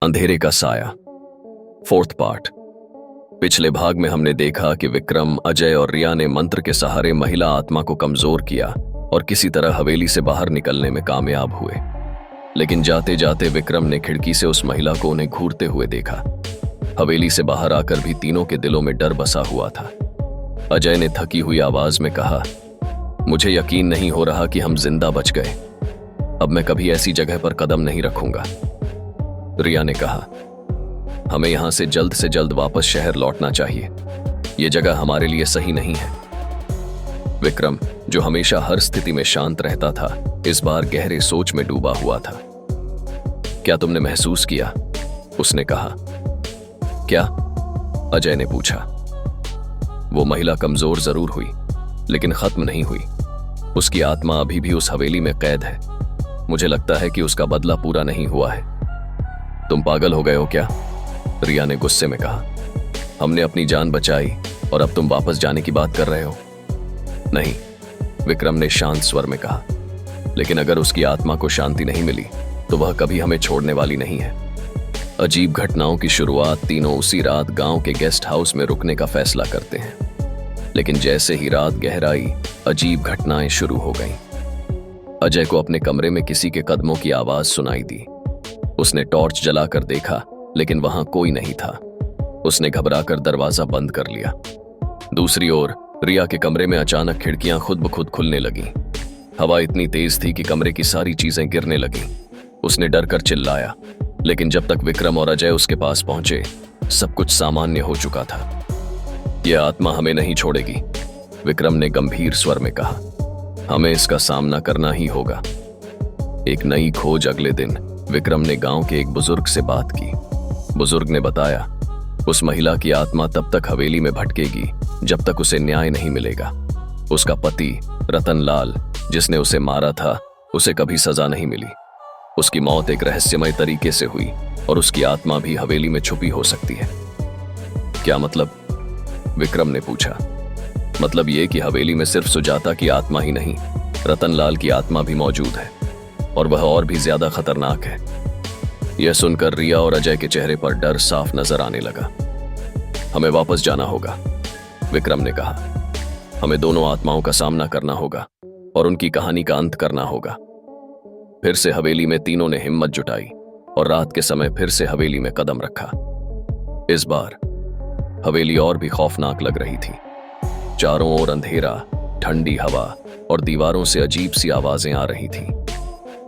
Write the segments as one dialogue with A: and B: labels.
A: अंधेरे का साया, फोर्थ पार्ट। पिछले भाग में हमने देखा कि विक्रम, अजय और रिया ने मंत्र के सहारे महिला आत्मा को कमजोर किया और किसी तरह हवेली से बाहर निकलने में कामयाब हुए। लेकिन जाते जाते विक्रम ने खिड़की से उस महिला को उन्हें घूरते हुए देखा। हवेली से बाहर आकर भी तीनों के दिलों में डर बसा हुआ था। अजय ने थकी हुई आवाज में कहा, मुझे यकीन नहीं हो रहा कि हम जिंदा बच गए। अब मैं कभी ऐसी जगह पर कदम नहीं रखूंगा। रिया ने कहा, हमें यहां से जल्द वापस शहर लौटना चाहिए। यह जगह हमारे लिए सही नहीं है। विक्रम, जो हमेशा हर स्थिति में शांत रहता था, इस बार गहरे सोच में डूबा हुआ था। क्या तुमने महसूस किया? उसने कहा। क्या? अजय ने पूछा। वो महिला कमजोर जरूर हुई, लेकिन खत्म नहीं हुई। उसकी आत्मा अभी भी उस हवेली में कैद है। मुझे लगता है कि उसका बदला पूरा नहीं हुआ है। तुम पागल हो गए हो क्या? रिया ने गुस्से में कहा। हमने अपनी जान बचाई और अब तुम वापस जाने की बात कर रहे हो? नहीं, विक्रम ने शांत स्वर में कहा। लेकिन अगर उसकी आत्मा को शांति नहीं मिली तो वह कभी हमें छोड़ने वाली नहीं है। अजीब घटनाओं की शुरुआत तीनों उसी रात गांव के गेस्ट हाउस में रुकने का फैसला करते हैं। लेकिन जैसे ही रात गहराई, अजीब घटनाएं शुरू हो गईं। अजय को अपने कमरे में किसी के कदमों की आवाज सुनाई दी। उसने टॉर्च जलाकर देखा, लेकिन वहां कोई नहीं था। उसने घबराकर दरवाजा बंद कर लिया। दूसरी ओर रिया के कमरे में अचानक खिड़कियां खुद ब खुद खुलने लगीं। हवा इतनी तेज थी कि कमरे की सारी चीजें गिरने लगीं। उसने डर कर चिल्लाया, लेकिन जब तक विक्रम और अजय उसके पास पहुंचे, सब कुछ सामान्य हो चुका था। यह आत्मा हमें नहीं छोड़ेगी, विक्रम ने गंभीर स्वर में कहा। हमें इसका सामना करना ही होगा। एक नई खोज। अगले दिन विक्रम ने गांव के एक बुजुर्ग से बात की। बुजुर्ग ने बताया, उस महिला की आत्मा तब तक हवेली में भटकेगी जब तक उसे न्याय नहीं मिलेगा। उसका पति रतनलाल, जिसने उसे मारा था, उसे कभी सजा नहीं मिली। उसकी मौत एक रहस्यमय तरीके से हुई और उसकी आत्मा भी हवेली में छुपी हो सकती है। क्या मतलब? विक्रम ने पूछा। मतलब ये कि हवेली में सिर्फ सुजाता की आत्मा ही नहीं, रतनलाल की आत्मा भी मौजूद है, और वह और भी ज्यादा खतरनाक है। यह सुनकर रिया और अजय के चेहरे पर डर साफ नजर आने लगा। हमें वापस जाना होगा, विक्रम ने कहा। हमें दोनों आत्माओं का सामना करना होगा और उनकी कहानी का अंत करना होगा। फिर से हवेली में तीनों ने हिम्मत जुटाई और रात के समय फिर से हवेली में कदम रखा। इस बार हवेली और भी खौफनाक लग रही थी। चारों ओर अंधेरा, ठंडी हवा और दीवारों से अजीब सी आवाजें आ रही थीं।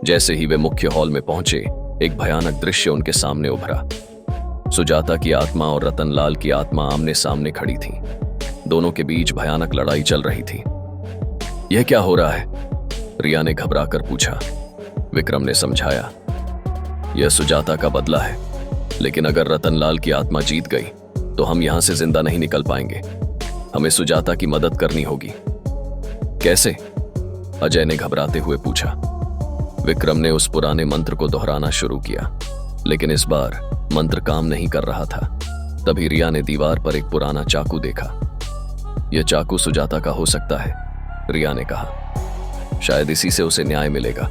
A: जैसे ही वे मुख्य हॉल में पहुंचे, एक भयानक दृश्य उनके सामने उभरा। सुजाता की आत्मा और रतनलाल की आत्मा आमने सामने खड़ी थीं। दोनों के बीच भयानक लड़ाई चल रही थी। यह क्या हो रहा है? रिया ने घबराकर पूछा। विक्रम ने समझाया, यह सुजाता का बदला है, लेकिन अगर रतनलाल की आत्मा जीत गई तो हम यहां से जिंदा नहीं निकल पाएंगे। हमें सुजाता की मदद करनी होगी। कैसे? अजय ने घबराते हुए पूछा। विक्रम ने उस पुराने मंत्र को दोहराना शुरू किया, लेकिन इस बार मंत्र काम नहीं कर रहा था। तभी रिया ने दीवार पर एक पुराना चाकू देखा। यह चाकू सुजाता का हो सकता है, रिया ने कहा। शायद इसी से उसे न्याय मिलेगा।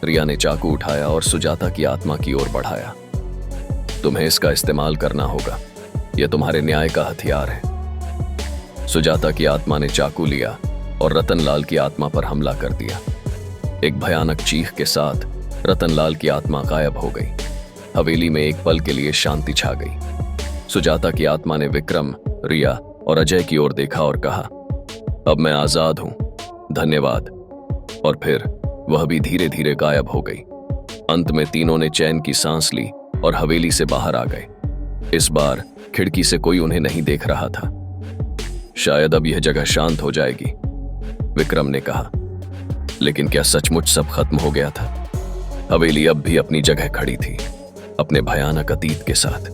A: रिया ने चाकू उठाया और सुजाता की आत्मा की ओर बढ़ाया। तुम्हें इसका इस्तेमाल करना होगा। यह तुम्हारे न्याय का हथियार है। सुजाता की आत्मा ने चाकू लिया और रतनलाल की आत्मा पर हमला कर दिया। एक भयानक चीख के साथ रतनलाल की आत्मा गायब हो गई। हवेली में एक पल के लिए शांति छा गई। सुजाता की आत्मा ने विक्रम, रिया और अजय की ओर देखा और कहा, अब मैं आजाद हूं, धन्यवाद। और फिर वह भी धीरे धीरे गायब हो गई। अंत में तीनों ने चैन की सांस ली और हवेली से बाहर आ गए। इस बार खिड़की से कोई उन्हें नहीं देख रहा था। शायद अब यह जगह शांत हो जाएगी, विक्रम ने कहा। लेकिन क्या सचमुच सब खत्म हो गया था? हवेली अब भी अपनी जगह खड़ी थी, अपने भयानक अतीत के साथ।